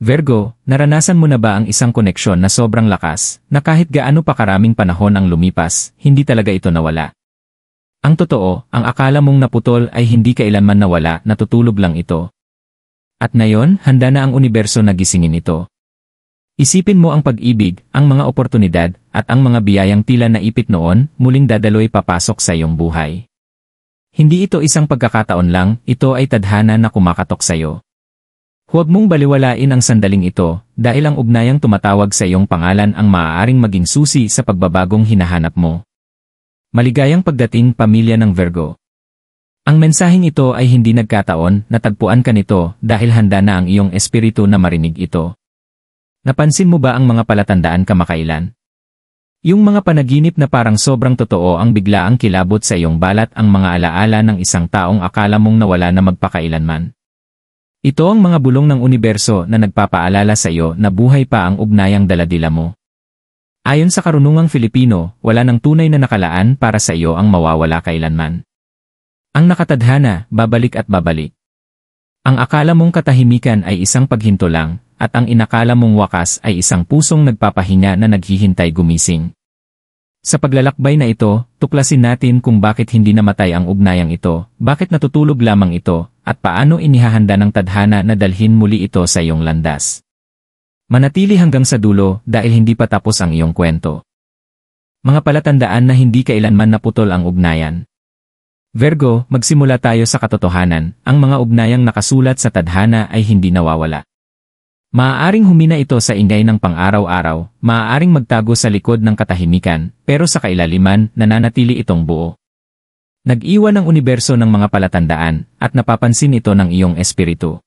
Virgo, naranasan mo na ba ang isang koneksyon na sobrang lakas, na kahit gaano pa karaming panahon ang lumipas, hindi talaga ito nawala? Ang totoo, ang akala mong naputol ay hindi kailanman nawala, natutulog lang ito. At ngayon, handa na ang universo na gisingin ito. Isipin mo ang pag-ibig, ang mga oportunidad, at ang mga biyayang tila naipit noon, muling dadaloy papasok sa iyong buhay. Hindi ito isang pagkakataon lang, ito ay tadhana na kumakatok sa iyo. Huwag mong baliwalain ang sandaling ito, dahil ang ugnayang tumatawag sa iyong pangalan ang maaaring maging susi sa pagbabagong hinahanap mo. Maligayang pagdating, pamilya ng Virgo. Ang mensaheng ito ay hindi nagkataon, natagpuan ka nito dahil handa na ang iyong espiritu na marinig ito. Napansin mo ba ang mga palatandaan kamakailan? Yung mga panaginip na parang sobrang totoo ang biglaang kilabot sa iyong balat, ang mga alaala ng isang taong akala mong nawala na magpakailanman. Ito ang mga bulong ng universo na nagpapaalala sa iyo na buhay pa ang ugnayang daladila mo. Ayon sa karunungang Filipino, wala nang tunay na nakalaan para sa iyo ang mawawala kailanman. Ang nakatadhana, babalik at babalik. Ang akala mong katahimikan ay isang paghinto lang, at ang inakala mong wakas ay isang pusong nagpapahinga na naghihintay gumising. Sa paglalakbay na ito, tuklasin natin kung bakit hindi namatay ang ugnayang ito, bakit natutulog lamang ito, at paano inihahanda ng tadhana na dalhin muli ito sa iyong landas. Manatili hanggang sa dulo dahil hindi pa tapos ang iyong kwento. Mga palatandaan na hindi kailanman naputol ang ugnayan. Virgo, magsimula tayo sa katotohanan, ang mga ugnayang nakasulat sa tadhana ay hindi nawawala. Maaaring humina ito sa ingay ng pang-araw-araw, maaaring magtago sa likod ng katahimikan, pero sa kailaliman, nananatili itong buo. Nag-iwan ang universo ng mga palatandaan, at napapansin ito ng iyong espiritu.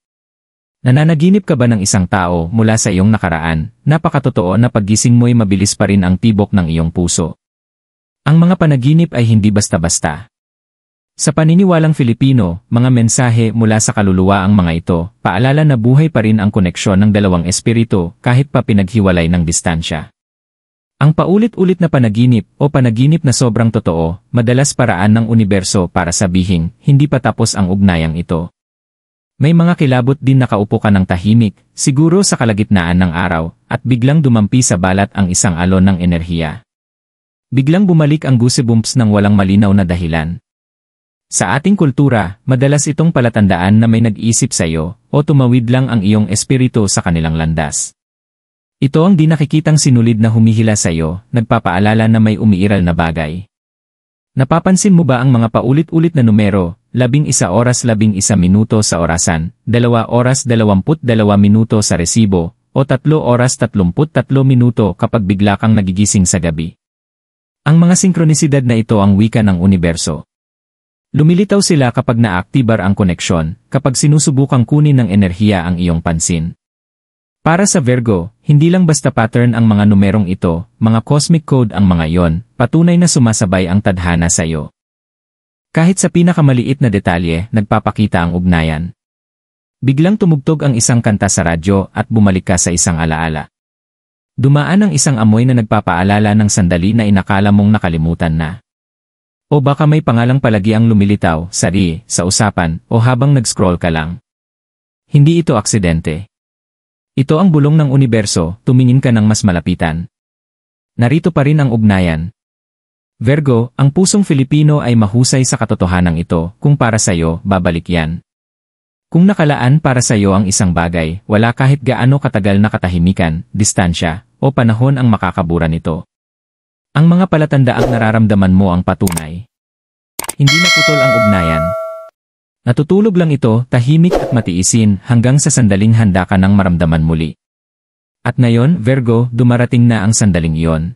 Nananaginip ka ba ng isang tao mula sa iyong nakaraan? Napakatotoo na paggising mo'y mabilis pa rin ang tibok ng iyong puso. Ang mga panaginip ay hindi basta-basta. Sa paniniwalang Filipino, mga mensahe mula sa kaluluwa ang mga ito, paalala na buhay pa rin ang koneksyon ng dalawang espiritu kahit pa pinaghiwalay ng distansya. Ang paulit-ulit na panaginip o panaginip na sobrang totoo, madalas paraan ng universo para sabihin, hindi pa tapos ang ugnayang ito. May mga kilabot din nakaupo ka ng tahimik, siguro sa kalagitnaan ng araw, at biglang dumampi sa balat ang isang alon ng enerhiya. Biglang bumalik ang goosebumps ng walang malinaw na dahilan. Sa ating kultura, madalas itong palatandaan na may nag-isip sa iyo o tumawid lang ang iyong espiritu sa kanilang landas. Ito ang di nakikitang sinulid na humihila sa iyo, nagpapaalala na may umiiral na bagay. Napapansin mo ba ang mga paulit-ulit na numero, 11 oras 11 minuto sa orasan, 2 oras 22 minuto sa resibo, o 3 oras 33 minuto kapag bigla kang nagigising sa gabi? Ang mga sinkronisidad na ito ang wika ng universo. Lumilitaw sila kapag naaktibar ang koneksyon, kapag sinusubukang kunin ng enerhiya ang iyong pansin. Para sa Virgo, hindi lang basta pattern ang mga numerong ito, mga cosmic code ang mga iyon, patunay na sumasabay ang tadhana sa iyo. Kahit sa pinakamaliit na detalye, nagpapakita ang ugnayan. Biglang tumugtog ang isang kanta sa radyo at bumalik ka sa isang alaala. Dumaan ang isang amoy na nagpapaalala ng sandali na inakala mong nakalimutan na. O baka may pangalang palagi ang lumilitaw, sa usapan, o habang nag-scroll ka lang. Hindi ito aksidente. Ito ang bulong ng universo, tumingin ka ng mas malapitan. Narito pa rin ang ugnayan. Virgo, ang pusong Filipino ay mahusay sa katotohanan ito, kung para sa iyo, babalik yan. Kung nakalaan para sa iyo ang isang bagay, wala kahit gaano katagal na katahimikan, distansya, o panahon ang makakabura nito. Ang mga palatandaang nararamdaman mo ang patunay. Hindi naputol ang ugnayan. Natutulog lang ito, tahimik at matiisin, hanggang sa sandaling handa ka nang maramdaman muli. At ngayon, Virgo, dumarating na ang sandaling iyon.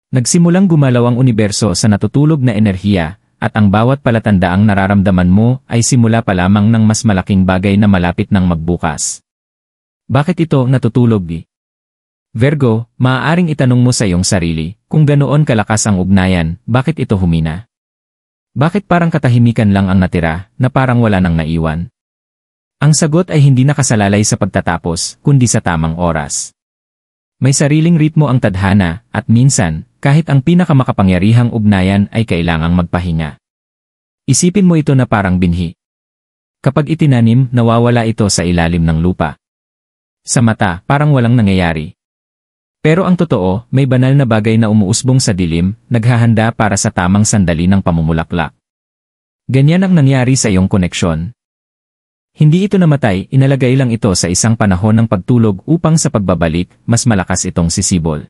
Nagsimulang gumalaw ang universo sa natutulog na enerhiya, at ang bawat palatandaang nararamdaman mo ay simula pa lamang ng mas malaking bagay na malapit ng magbukas. Bakit ito natutulog? Virgo, maaaring itanong mo sa iyong sarili, kung ganoon kalakas ang ugnayan, bakit ito humina? Bakit parang katahimikan lang ang natira, na parang wala nang naiwan? Ang sagot ay hindi nakasalalay sa pagtatapos, kundi sa tamang oras. May sariling ritmo ang tadhana, at minsan, kahit ang pinakamakapangyarihang ugnayan ay kailangang magpahinga. Isipin mo ito na parang binhi. Kapag itinanim, nawawala ito sa ilalim ng lupa. Sa mata, parang walang nangyayari. Pero ang totoo, may banal na bagay na umuusbong sa dilim, naghahanda para sa tamang sandali ng pamumulaklak. Ganyan ang nangyari sa iyong koneksyon. Hindi ito namatay, inalagay lang ito sa isang panahon ng pagtulog upang sa pagbabalik, mas malakas itong sisibol.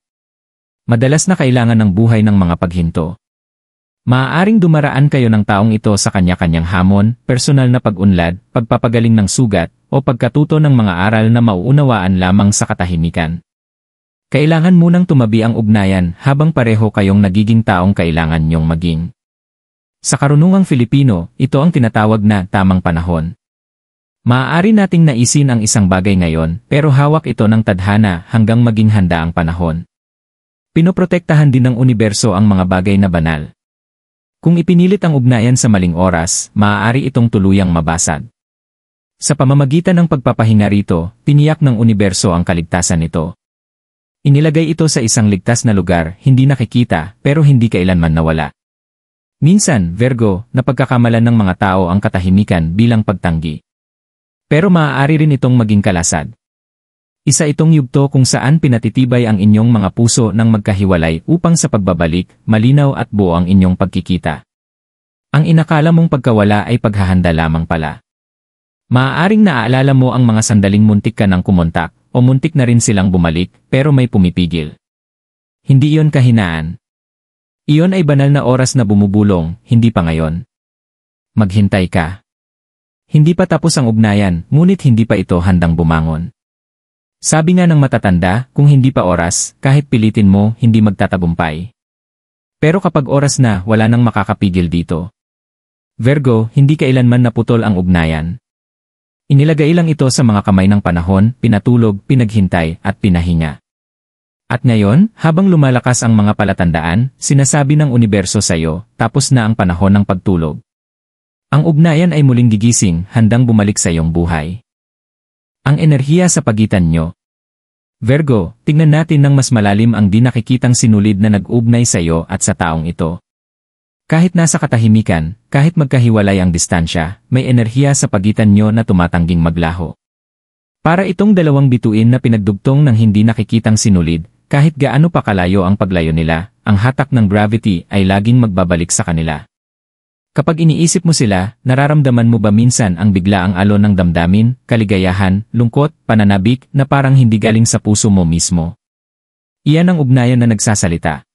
Madalas na kailangan ng buhay ng mga paghinto. Maaaring dumaraan kayo ng taong ito sa kanya-kanyang hamon, personal na pag-unlad, pagpapagaling ng sugat, o pagkatuto ng mga aral na mauunawaan lamang sa katahimikan. Kailangan munang tumabi ang ugnayan habang pareho kayong nagiging taong kailangan niyong maging. Sa karunungang Filipino, ito ang tinatawag na tamang panahon. Maaari nating naisin ang isang bagay ngayon, pero hawak ito ng tadhana hanggang maging handa ang panahon. Pinoprotektahan din ng universo ang mga bagay na banal. Kung ipinilit ang ugnayan sa maling oras, maaari itong tuluyang mabasag. Sa pamamagitan ng pagpapahinga rito, tiniyak ng universo ang kaligtasan nito. Inilagay ito sa isang ligtas na lugar, hindi nakikita, pero hindi kailanman nawala. Minsan, Virgo, napagkakamalan ng mga tao ang katahimikan bilang pagtanggi. Pero maaari rin itong maging kalasad. Isa itong yugto kung saan pinatitibay ang inyong mga puso ng magkahiwalay upang sa pagbabalik, malinaw at buo ang inyong pagkikita. Ang inakala mong pagkawala ay paghahanda lamang pala. Maaaring naaalala mo ang mga sandaling muntik ka ng kumontak, o muntik na rin silang bumalik, pero may pumipigil. Hindi iyon kahinaan. Iyon ay banal na oras na bumubulong, hindi pa ngayon. Maghintay ka. Hindi pa tapos ang ugnayan, ngunit hindi pa ito handang bumangon. Sabi nga ng matatanda, kung hindi pa oras, kahit pilitin mo, hindi magtatagumpay. Pero kapag oras na, wala nang makakapigil dito. Virgo, hindi kailanman naputol ang ugnayan. Inilagay lang ito sa mga kamay ng panahon, pinatulog, pinaghintay, at pinahinga. At ngayon, habang lumalakas ang mga palatandaan, sinasabi ng universo sa iyo, tapos na ang panahon ng pagtulog. Ang ugnayan ay muling gigising, handang bumalik sa iyong buhay. Ang enerhiya sa pagitan nyo. Virgo, tingnan natin ng mas malalim ang di nakikitang sinulid na nag-ugnay sa iyo at sa taong ito. Kahit nasa katahimikan, kahit magkahiwalay ang distansya, may enerhiya sa pagitan nyo na tumatangging maglaho. Para itong dalawang bituin na pinagdugtong ng hindi nakikitang sinulid, kahit gaano pa kalayo ang paglayo nila, ang hatak ng gravity ay laging magbabalik sa kanila. Kapag iniisip mo sila, nararamdaman mo ba minsan ang biglaang alon ng damdamin, kaligayahan, lungkot, pananabik na parang hindi galing sa puso mo mismo? Iyan ang ugnayan na nagsasalita.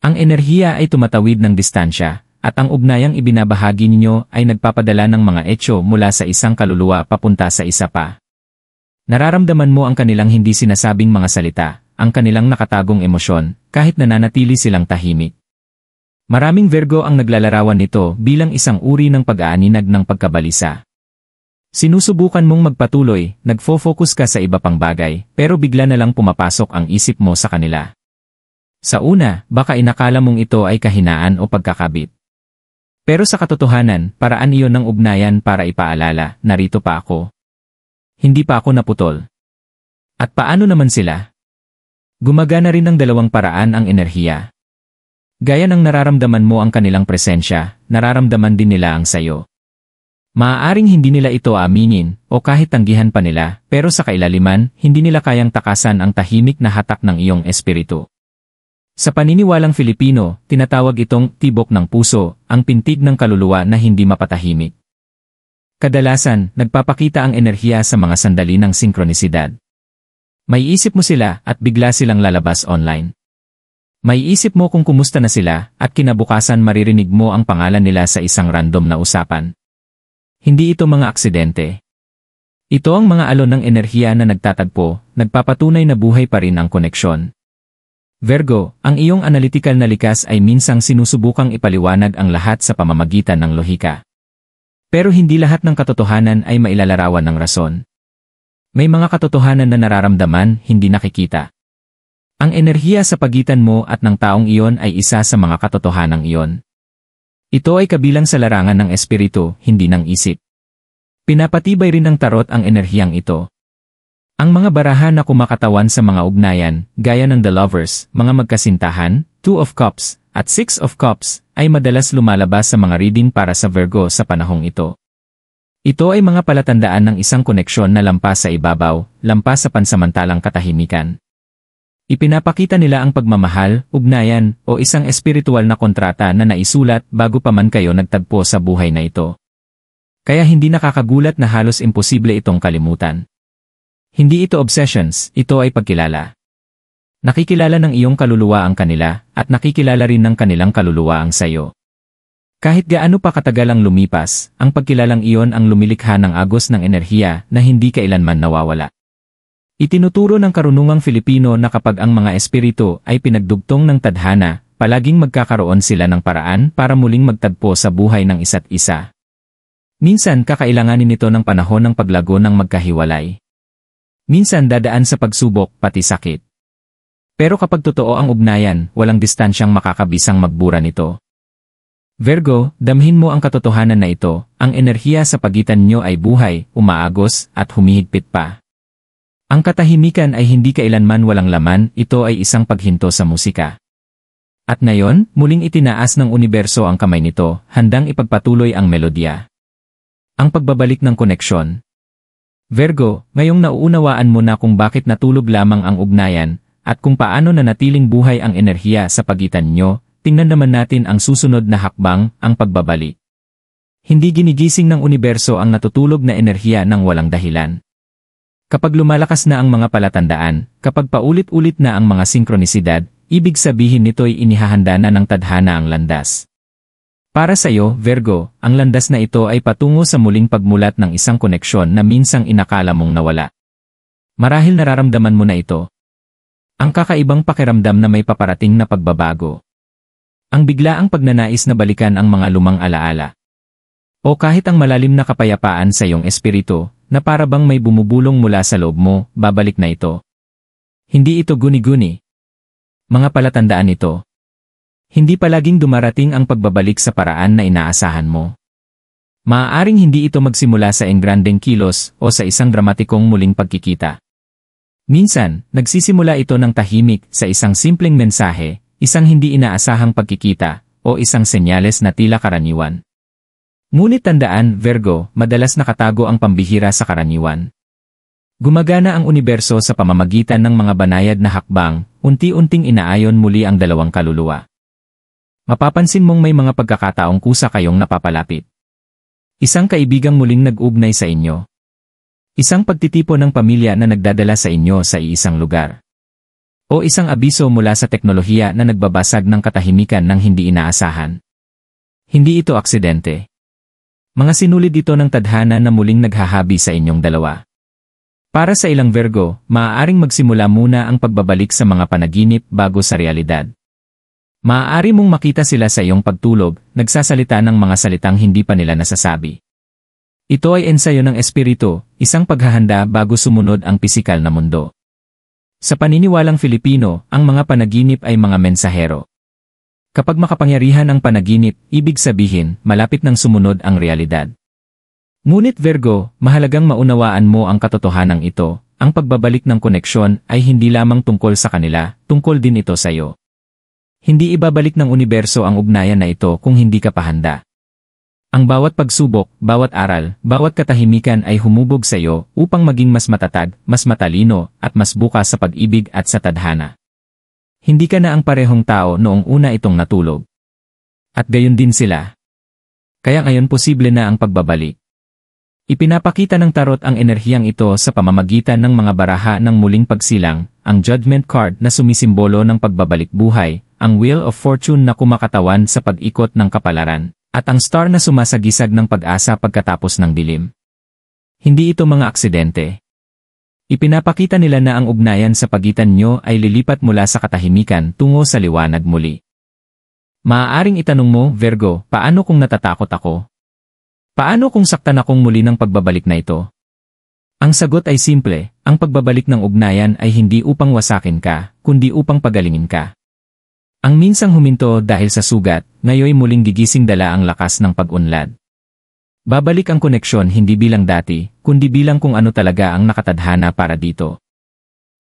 Ang enerhiya ay tumatawid ng distansya, at ang ugnayang ibinabahagi ninyo ay nagpapadala ng mga etyo mula sa isang kaluluwa papunta sa isa pa. Nararamdaman mo ang kanilang hindi sinasabing mga salita, ang kanilang nakatagong emosyon, kahit nananatili silang tahimik. Maraming Virgo ang naglalarawan nito bilang isang uri ng pag-aaninag ng pagkabalisa. Sinusubukan mong magpatuloy, nagfo-focus ka sa iba pang bagay, pero bigla na lang pumapasok ang isip mo sa kanila. Sa una, baka inakala mong ito ay kahinaan o pagkakabit. Pero sa katotohanan, paraan iyon ng ugnayan para ipaalala, narito pa ako. Hindi pa ako naputol. At paano naman sila? Gumagana rin ng dalawang paraan ang enerhiya. Gaya ng nararamdaman mo ang kanilang presensya, nararamdaman din nila ang sayo. Maaaring hindi nila ito aminin, o kahit tanggihan pa nila, pero sa kailaliman, hindi nila kayang takasan ang tahimik na hatak ng iyong espiritu. Sa paniniwalang Filipino, tinatawag itong tibok ng puso, ang pintig ng kaluluwa na hindi mapatahimik. Kadalasan, nagpapakita ang enerhiya sa mga sandali ng sinkronisidad. May isip mo sila at bigla silang lalabas online. May isip mo kung kumusta na sila at kinabukasan maririnig mo ang pangalan nila sa isang random na usapan. Hindi ito mga aksidente. Ito ang mga alon ng enerhiya na nagtatagpo, nagpapatunay na buhay pa rin ang koneksyon. Virgo, ang iyong analytical na likas ay minsang sinusubukang ipaliwanag ang lahat sa pamamagitan ng lohika. Pero hindi lahat ng katotohanan ay mailalarawan ng rason. May mga katotohanan na nararamdaman, hindi nakikita. Ang enerhiya sa pagitan mo at ng taong iyon ay isa sa mga katotohanang iyon. Ito ay kabilang sa larangan ng espiritu, hindi ng isip. Pinapatibay rin ng tarot ang enerhiyang ito. Ang mga baraha na kumakatawan sa mga ugnayan, gaya ng The Lovers, mga magkasintahan, Two of Cups, at Six of Cups, ay madalas lumalabas sa mga reading para sa Virgo sa panahong ito. Ito ay mga palatandaan ng isang koneksyon na lampas sa ibabaw, lampas sa pansamantalang katahimikan. Ipinapakita nila ang pagmamahal, ugnayan, o isang espiritual na kontrata na naisulat bago pa man kayo nagtagpo sa buhay na ito. Kaya hindi nakakagulat na halos imposible itong kalimutan. Hindi ito obsessions, ito ay pagkilala. Nakikilala ng iyong kaluluwa ang kanila, at nakikilala rin ng kanilang kaluluwa ang sayo. Kahit gaano pa katagal ang lumipas, ang pagkilalang iyon ang lumilikha ng agos ng enerhiya na hindi kailanman nawawala. Itinuturo ng karunungang Filipino na kapag ang mga espiritu ay pinagdugtong ng tadhana, palaging magkakaroon sila ng paraan para muling magtagpo sa buhay ng isa't isa. Minsan kakailanganin nito ng panahon ng paglago ng magkahiwalay. Minsan dadaan sa pagsubok, pati sakit. Pero kapag totoo ang ugnayan, walang distansyang makakabisang magbura nito. Virgo, damhin mo ang katotohanan na ito, ang enerhiya sa pagitan nyo ay buhay, umaagos, at humihigpit pa. Ang katahimikan ay hindi kailanman walang laman, ito ay isang paghinto sa musika. At ngayon, muling itinaas ng universo ang kamay nito, handang ipagpatuloy ang melodya. Ang pagbabalik ng koneksyon. Virgo, ngayong nauunawaan mo na kung bakit natulog lamang ang ugnayan, at kung paano nanatiling buhay ang enerhiya sa pagitan nyo, tingnan naman natin ang susunod na hakbang, ang pagbabalik. Hindi ginigising ng universo ang natutulog na enerhiya ng walang dahilan. Kapag lumalakas na ang mga palatandaan, kapag paulit-ulit na ang mga sinkronisidad, ibig sabihin nito'y inihahanda na ng tadhana ang landas. Para sa iyo, Virgo, ang landas na ito ay patungo sa muling pagmulat ng isang koneksyon na minsang inakala mong nawala. Marahil nararamdaman mo na ito. Ang kakaibang pakiramdam na may paparating na pagbabago. Ang biglaang pagnanais na balikan ang mga lumang alaala. O kahit ang malalim na kapayapaan sa iyong espiritu, na para bang may bumubulong mula sa loob mo, babalik na ito. Hindi ito guni-guni. Mga palatandaan ito. Hindi palaging dumarating ang pagbabalik sa paraan na inaasahan mo. Maaaring hindi ito magsimula sa engrandeng kilos o sa isang dramatikong muling pagkikita. Minsan, nagsisimula ito ng tahimik sa isang simpleng mensahe, isang hindi inaasahang pagkikita, o isang senyales na tila karaniwan. Ngunit tandaan, Virgo, madalas nakatago ang pambihira sa karaniwan. Gumagana ang universo sa pamamagitan ng mga banayad na hakbang, unti-unting inaayon muli ang dalawang kaluluwa. Mapapansin mong may mga pagkakataong kusa kayong napapalapit. Isang kaibigang muling nag-ugnay sa inyo. Isang pagtitipo ng pamilya na nagdadala sa inyo sa iisang lugar. O isang abiso mula sa teknolohiya na nagbabasag ng katahimikan ng hindi inaasahan. Hindi ito aksidente. Mga sinulid ito ng tadhana na muling naghahabi sa inyong dalawa. Para sa ilang Virgo, maaaring magsimula muna ang pagbabalik sa mga panaginip bago sa realidad. Maaari mong makita sila sa iyong pagtulog, nagsasalita ng mga salitang hindi pa nila nasasabi. Ito ay ensayo ng espiritu, isang paghahanda bago sumunod ang pisikal na mundo. Sa paniniwalang Filipino, ang mga panaginip ay mga mensahero. Kapag makapangyarihan ang panaginip, ibig sabihin, malapit nang sumunod ang realidad. Ngunit Virgo, mahalagang maunawaan mo ang katotohanan ito, ang pagbabalik ng koneksyon ay hindi lamang tungkol sa kanila, tungkol din ito sa iyo. Hindi ibabalik ng universo ang ugnayan na ito kung hindi ka pa handa. Ang bawat pagsubok, bawat aral, bawat katahimikan ay humubog sa iyo upang maging mas matatag, mas matalino, at mas bukas sa pag-ibig at sa tadhana. Hindi ka na ang parehong tao noong una itong natulog. At gayon din sila. Kaya ngayon posible na ang pagbabalik. Ipinapakita ng tarot ang enerhiyang ito sa pamamagitan ng mga baraha ng muling pagsilang, ang Judgment Card na sumisimbolo ng pagbabalik buhay, ang Wheel of Fortune na kumakatawan sa pag-ikot ng kapalaran, at ang Star na sumasagisag ng pag-asa pagkatapos ng dilim. Hindi ito mga aksidente. Ipinapakita nila na ang ugnayan sa pagitan nyo ay lilipat mula sa katahimikan tungo sa liwanag muli. Maaaring itanong mo, Virgo, paano kung natatakot ako? Paano kung saktan akong muli ng pagbabalik na ito? Ang sagot ay simple, ang pagbabalik ng ugnayan ay hindi upang wasakin ka, kundi upang pagalingin ka. Ang minsang huminto dahil sa sugat, ngayoy muling gigising dala ang lakas ng pag-unlad. Babalik ang koneksyon hindi bilang dati, kundi bilang kung ano talaga ang nakatadhana para dito.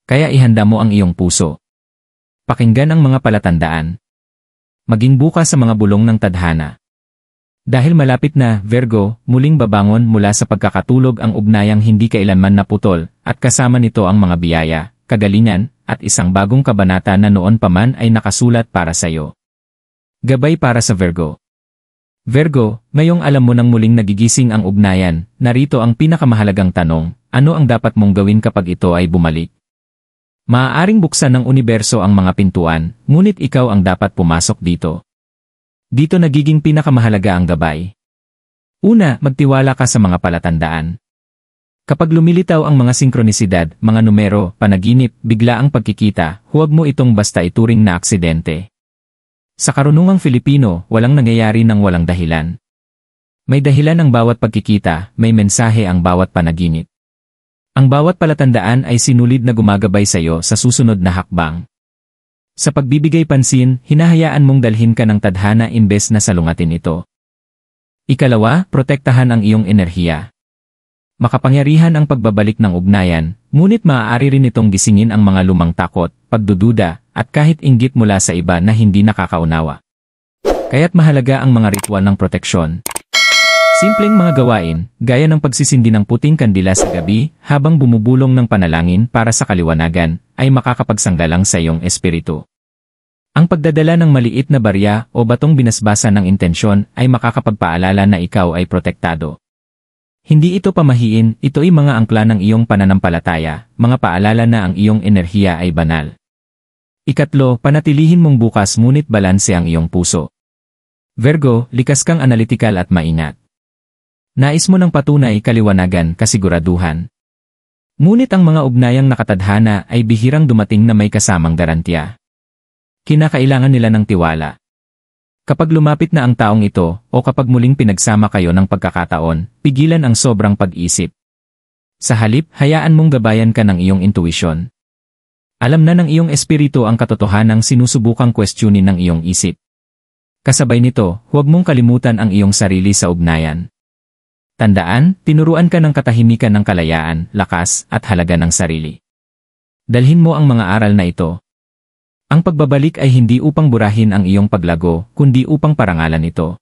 Kaya ihanda mo ang iyong puso. Pakinggan ang mga palatandaan. Maging bukas sa mga bulong ng tadhana. Dahil malapit na, Virgo, muling babangon mula sa pagkakatulog ang ugnayang hindi kailanman naputol, at kasama nito ang mga biyaya, kagalingan, at isang bagong kabanata na noon pa man ay nakasulat para sa iyo. Gabay para sa Virgo. Virgo, ngayong alam mo nang muling nagigising ang ugnayan, narito ang pinakamahalagang tanong, ano ang dapat mong gawin kapag ito ay bumalik? Maaaring buksan ng universo ang mga pintuan, ngunit ikaw ang dapat pumasok dito. Dito nagiging pinakamahalaga ang gabay. Una, magtiwala ka sa mga palatandaan. Kapag lumilitaw ang mga sinkronisidad, mga numero, panaginip, biglaang pagkikita, huwag mo itong basta ituring na aksidente. Sa karunungang Filipino, walang nangyayari ng walang dahilan. May dahilan ang bawat pagkikita, may mensahe ang bawat panaginip. Ang bawat palatandaan ay sinulid na gumagabay sa iyo sa susunod na hakbang. Sa pagbibigay pansin, hinahayaan mong dalhin ka ng tadhana imbes na salungatin ito. Ikalawa, protektahan ang iyong enerhiya. Makapangyarihan ang pagbabalik ng ugnayan, ngunit maaari rin itong gisingin ang mga lumang takot, pagdududa, at kahit inggit mula sa iba na hindi nakakaunawa. Kaya't mahalaga ang mga ritual ng proteksyon. Simpleng mga gawain, gaya ng pagsisindi ng puting kandila sa gabi habang bumubulong ng panalangin para sa kaliwanagan, ay makakapagsanggalang sa iyong espiritu. Ang pagdadala ng maliit na barya o batong binasbasa ng intensyon ay makakapagpaalala na ikaw ay protektado. Hindi ito pamahiin, ito ay mga angkla ng iyong pananampalataya, mga paalala na ang iyong enerhiya ay banal. Ikatlo, panatilihin mong bukas ngunit balanse ang iyong puso. Virgo, likas kang analytical at maingat. Nais mo ng patunay, kaliwanagan, kasiguraduhan. Ngunit ang mga ugnayang nakatadhana ay bihirang dumating na may kasamang garantiya. Kinakailangan nila ng tiwala. Kapag lumapit na ang taong ito, o kapag muling pinagsama kayo ng pagkakataon, pigilan ang sobrang pag-isip. Sa halip, hayaan mong gabayan ka ng iyong intuisyon. Alam na ng iyong espiritu ang katotohanang sinusubukang questionin ng iyong isip. Kasabay nito, huwag mong kalimutan ang iyong sarili sa ugnayan. Tandaan, tinuruan ka ng katahimikan ng kalayaan, lakas, at halaga ng sarili. Dalhin mo ang mga aral na ito. Ang pagbabalik ay hindi upang burahin ang iyong paglago, kundi upang parangalan ito.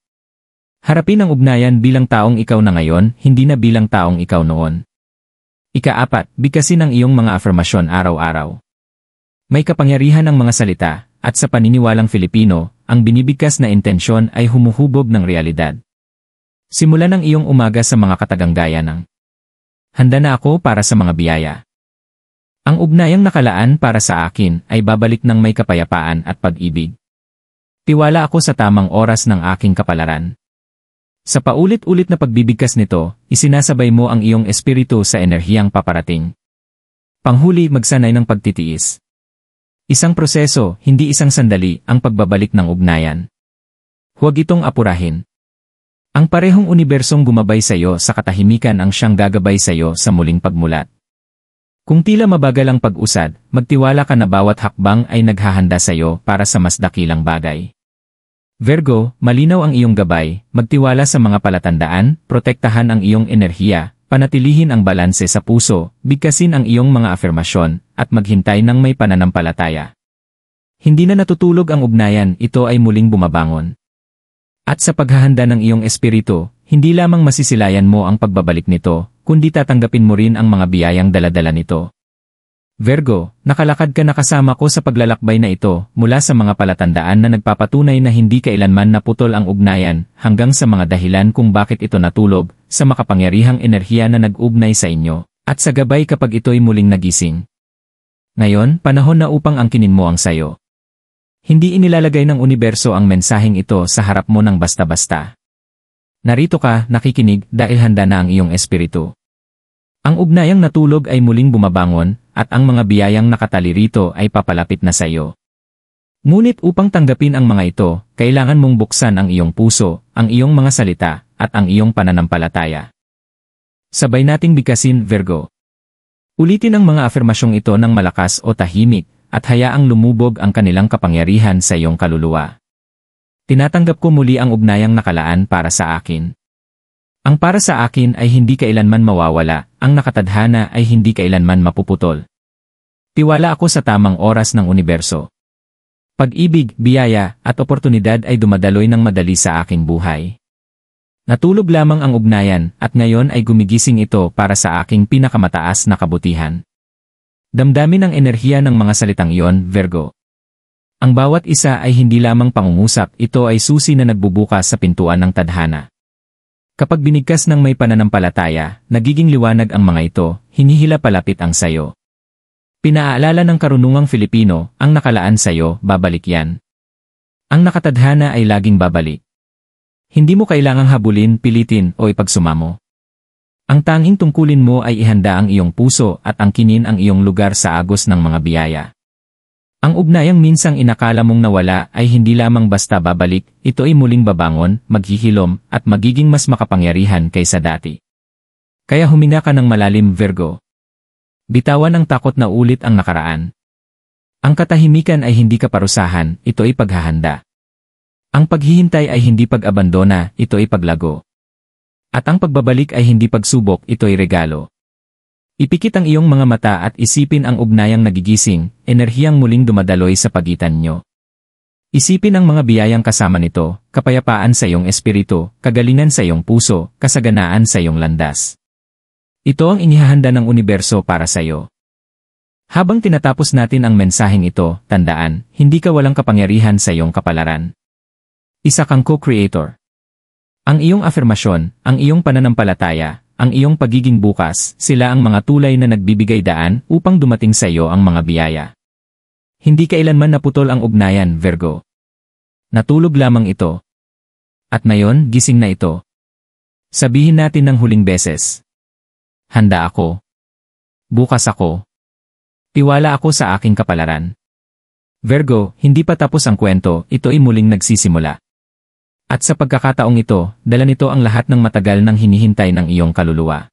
Harapin ang ugnayan bilang taong ikaw na ngayon, hindi na bilang taong ikaw noon. Ika-4, bigkasin ang iyong mga afirmasyon araw-araw. May kapangyarihan ang mga salita, at sa paniniwalang Filipino, ang binibigkas na intensyon ay humuhubog ng realidad. Simulan ang iyong umaga sa mga kataganggayan ng handa na ako para sa mga biyaya. Ang ugnayang nakalaan para sa akin ay babalik ng may kapayapaan at pag-ibig. Tiwala ako sa tamang oras ng aking kapalaran. Sa paulit-ulit na pagbibigkas nito, isinasabay mo ang iyong espiritu sa enerhiyang paparating. Panghuli, magsanay ng pagtitiis. Isang proseso, hindi isang sandali, ang pagbabalik ng ugnayan. Huwag itong apurahin. Ang parehong unibersong gumabay sa iyo sa katahimikan ang siyang gagabay sa iyo sa muling pagmulat. Kung tila mabagal ang pag-usad, magtiwala ka na bawat hakbang ay naghahanda sa iyo para sa mas dakilang bagay. Virgo, malinaw ang iyong gabay, magtiwala sa mga palatandaan, protektahan ang iyong enerhiya, panatilihin ang balanse sa puso, bigkasin ang iyong mga afirmasyon, at maghintay ng may pananampalataya. Hindi na natutulog ang ugnayan, ito ay muling bumabangon. At sa paghahanda ng iyong espiritu, hindi lamang masisilayan mo ang pagbabalik nito, kundi tatanggapin mo rin ang mga biyayang daladala nito. Virgo, nakalakad ka na kasama ko sa paglalakbay na ito, mula sa mga palatandaan na nagpapatunay na hindi kailanman naputol ang ugnayan, hanggang sa mga dahilan kung bakit ito natulog, sa makapangyarihang enerhiya na nag-ugnay sa inyo, at sa gabay kapag ito'y muling nagising. Ngayon, panahon na upang angkinin mo ang sayo. Hindi inilalagay ng universo ang mensaheng ito sa harap mo ng basta-basta. Narito ka, nakikinig, dahil handa na ang iyong espiritu. Ang ugnayang natulog ay muling bumabangon, at ang mga biyayang nakatali rito ay papalapit na sa iyo. Ngunit upang tanggapin ang mga ito, kailangan mong buksan ang iyong puso, ang iyong mga salita, at ang iyong pananampalataya. Sabay nating bigkasin, Virgo. Ulitin ang mga afirmasyong ito ng malakas o tahimik, at hayaang lumubog ang kanilang kapangyarihan sa iyong kaluluwa. Tinatanggap ko muli ang ugnayang nakalaan para sa akin. Ang para sa akin ay hindi kailanman mawawala, ang nakatadhana ay hindi kailanman mapuputol. Tiwala ako sa tamang oras ng universo. Pag-ibig, biyaya, at oportunidad ay dumadaloy ng madali sa aking buhay. Natulog lamang ang ugnayan at ngayon ay gumigising ito para sa aking pinakamataas na kabutihan. Damdamin ang enerhiya ng mga salitang iyon, Virgo. Ang bawat isa ay hindi lamang pangungusap, ito ay susi na nagbubukas sa pintuan ng tadhana. Kapag binigkas ng may pananampalataya, nagiging liwanag ang mga ito, hinihila palapit ang sayo. Pinaalala ng karunungang Filipino, ang nakalaan sayo, babalik yan. Ang nakatadhana ay laging babalik. Hindi mo kailangang habulin, pilitin, o ipagsumamo. Ang tanging tungkulin mo ay ihanda ang iyong puso at angkinin ang iyong lugar sa agos ng mga biyaya. Ang ugnayang minsang inakala mong nawala ay hindi lamang basta babalik, ito ay muling babangon, maghihilom, at magiging mas makapangyarihan kaysa dati. Kaya huminga ka ng malalim, Virgo. Bitawan ang takot na ulit ang nakaraan. Ang katahimikan ay hindi kaparusahan, ito ay paghahanda. Ang paghihintay ay hindi pag-abandona, ito ay paglago. At ang pagbabalik ay hindi pagsubok, ito ay regalo. Ipikit ang iyong mga mata at isipin ang ugnayang nagigising, enerhiyang muling dumadaloy sa pagitan nyo. Isipin ang mga biyayang kasama nito, kapayapaan sa iyong espiritu, kagalingan sa iyong puso, kasaganaan sa iyong landas. Ito ang inihahanda ng universo para sa iyo. Habang tinatapos natin ang mensaheng ito, tandaan, hindi ka walang kapangyarihan sa iyong kapalaran. Isa kang co-creator. Ang iyong afirmasyon, ang iyong pananampalataya, ang iyong pagiging bukas, sila ang mga tulay na nagbibigay daan upang dumating sa iyo ang mga biyaya. Hindi kailanman naputol ang ugnayan, Virgo. Natulog lamang ito. At ngayon, gising na ito. Sabihin natin ng huling beses. Handa ako. Bukas ako. Tiwala ako sa aking kapalaran. Virgo, hindi pa tapos ang kwento, ito ay muling nagsisimula. At sa pagkakataong ito, dala nito ang lahat ng matagal nang hinihintay ng iyong kaluluwa.